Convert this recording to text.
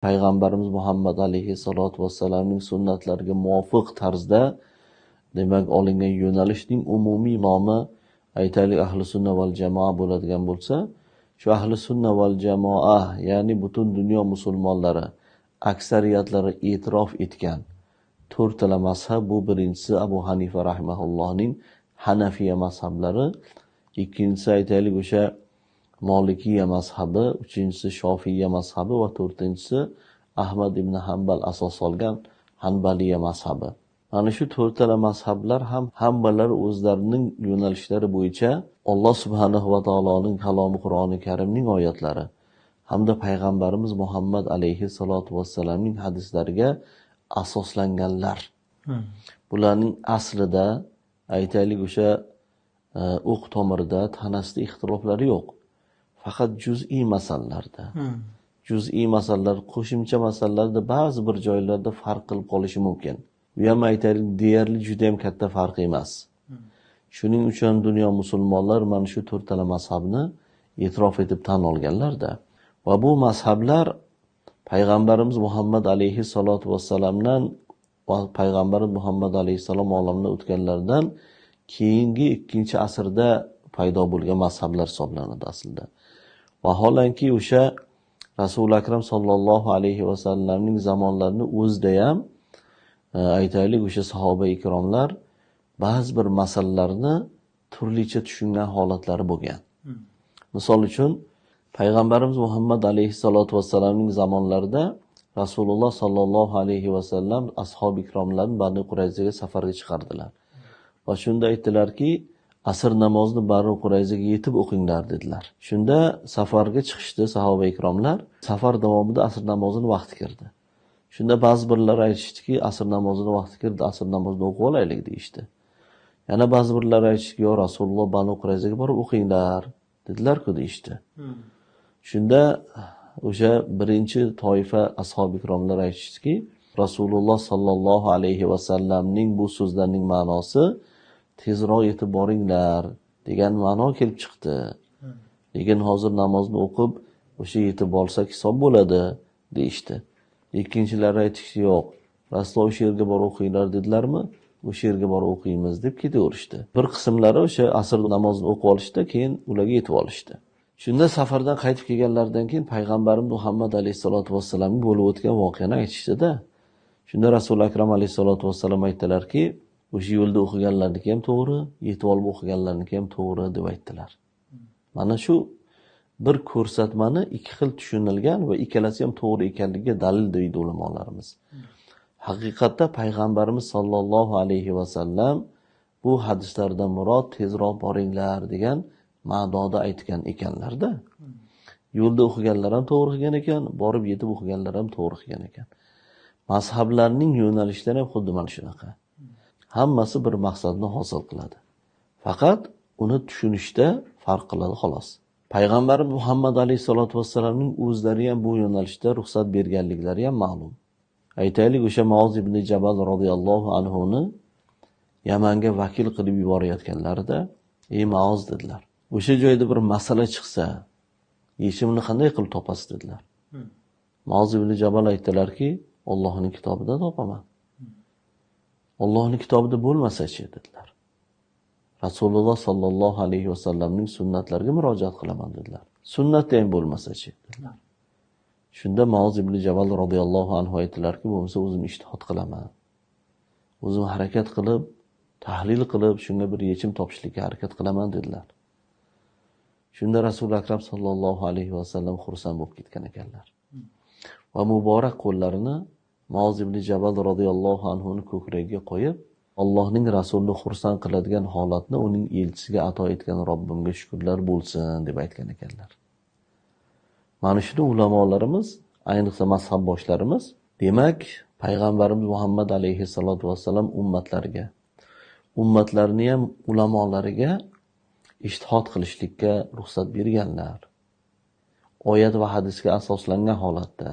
payg'ambarimiz Muhammad alayhissalatu vassalamning sunnatlariga muvofiq tarzda demak olingan yo'nalishning umumiy nomi aytaylik ahli sunna val jamoa bo'ladigan bo'lsa, shu ahli sunna val jamoa ya'ni butun dunyo musulmonlari aksariyatlari e'tirof etgan to'rttala mazhab. Bu birinchisi Abu Hanifa rahimahullohning Hanafiya mazhablari, ikkinchisi aytaylik o'sha Molikiya mazhabi, uchinchisi Shofiya mazhabi va to'rtinchisi Ahmad ibn Hanbal asos solgan Hanbaliya mazhabi. Mana shu to'rttala mazhablar ham hammalari o'zlarining yo'nalishlari bo'yicha Alloh subhanahu va taoloning kalomi Qur'oni Karimning oyatlari hamda payg'ambarimiz Muhammad alayhissalatu vassalamning hadislariga asoslanganlar. Bularning aslida aytaylik o'sha o'q tomirida, tanasida ixtiloflari yo'q. Faqat juz'iy masalalarda. Juz'iy masalalar, qo'shimcha masalalarda ba'zi bir joylarda farq qilib qolishi mumkin. Bu ham aytaylik deyarli juda ham katta farq emas. Shuning uchun dunyo musulmonlar mana shu to'rttala mazhabni e'tirof etib tan olganlar-da. Va bu mazhablar payg'ambarimiz Muhammad alayhissalatu vassalamdan va payg'ambarimiz Muhammad alayhissalom olamdan o'tganlardan keyingi 2-asrda paydo bo'lgan mazhablar hisoblanadi aslida. Vaholanki o'sha Rasul akram sallallohu alayhi vasallamning zamonlarini o'zida ham aytaylik o'sha sahoba ikromlar ba'zi bir masalalarni turlicha tushungan holatlari bo'lgan. Misol uchun payg'ambarimiz Muhammad alayhissalatu vassalamning zamonlarida Rasululloh sallallohu alayhi vasallam ashab ikromlarni Banu Qurayzaga safarga chiqardilar. Va shunda aytdilarki, asr namozini Banu Qurayzaga yetib o'qinglar dedilar. Shunda safarga chiqishdi sahoba ikromlar. Safar davomida asr namozini vaqti kirdi. Shunda ba'zi birlar aytishdiki, asr namozini vaqti kirdi, asr namozini o'qib olaylik deyishdi. Yana ba'zi birlar aytishdiki, yo Rasululloh Banu Qurayzaga borib o'qinglar dedilar-ku deyishdi. Shunda o'sha birinchi toifa ashab ikromlar aytishdiki, Rasululloh sallallohu alayhi vasallamning bu so'zlarining ma'nosi tezroq yetib boringlar degan ma'no kelib chiqdi. Lekin hozir namozni o'qib o'sha yetib olsak hisob bo'ladi deyishdi. Ikkinchilar aytishdi, yo'q, Rasululloh o'sha yerga borib o'qinglar dedilarmi? O'sha yerga borib o'qiymiz deb ketaverishdi. Bir qismlari o'sha asr namozini o'qib olishdi, keyin ularga yetib olishdi. Shunda safardan qaytib kelganlaridan keyin payg'ambarimiz Muhammad alayhissalatu vassalamning bo'lib o'tgan voqeani aytishdi-da. Shunda Rasul akram alayhissalatu vassalam aytdilarki, o'sha yo'lda o'qiganlarniki ham to'g'ri, yetib olib o'qiganlarniki ham to'g'ri deb aytdilar. Mana shu bir ko'rsatmani ikki xil tushunilgan va ikkalasi ham to'g'ri ekanligiga dalil deydi ulamolarimiz. Haqiqatda payg'ambarimiz sollallohu alayhi vasallam bu hadislardan murod tezroq boringlar degan ma'noda aytgan ekanlar-da. Yo'lda o'qiganlar ham to'g'ri qilgan ekan, borib yetib o'qiganlar ham to'g'ri qilgan ekan. Mazhablarning yo'nalishlari ham xuddi mana shunaqa. Hammasi bir maqsadni hosil qiladi. Faqat uni tushunishda farq qiladi xolos. Payg'ambarimiz Muhammad alayhissalatu vassalamning o'zlari ham bu yo'nalishda ruxsat berganliklari ham ma'lum. Aytaylik o'sha Muoz ibn Jabal radhiyallohu anhu ni Yamanga vakil qilib yuborayotganlarida, "Ey Muoz" dedilar. "O'sha joyda bir masala chiqsa, yechimini qanday qilib topasiz?" dedilar. Muoz ibn Jabal aytdilarki, "Allohning kitobida topaman." Allohning kitobida bo'lmasa-chi dedilar. Rasululloh sallallohu alayhi vasallamning sunnatlariga murojaat qilaman dedilar. Sunnatda ham bo'lmasa-chi dedilar. Shunda Muoz ibn Jabal radhiyallohu anhu aytdilarki, "Bo'lmasa o'zim ijtihod qilaman. O'zim harakat qilib, tahlil qilib, shunga bir yechim topishlikka harakat qilaman" dedilar. Shunda Rasul akram sallallohu alayhi vasallam xursand bo'lib ketgan ekanlar. Va muborak qo'llarini Muoz ibn Jabal radhiyallohu anhu ni ko'kragiga qo'yib, Allohning rasulini xursand qiladigan holatni uning elchisiga ato etgan Robbimga shukrlar bo'lsin deb aytgan ekanlar. Mana shuni ulamolarimiz, ayniqsa mazhab boshlarimiz, demak, payg'ambarimiz Muhammad alayhissalatu vassalam ummatlarini ham ulamolariga ijtihod qilishlikka ruxsat berganlar. Oyat va hadisga asoslangan holatda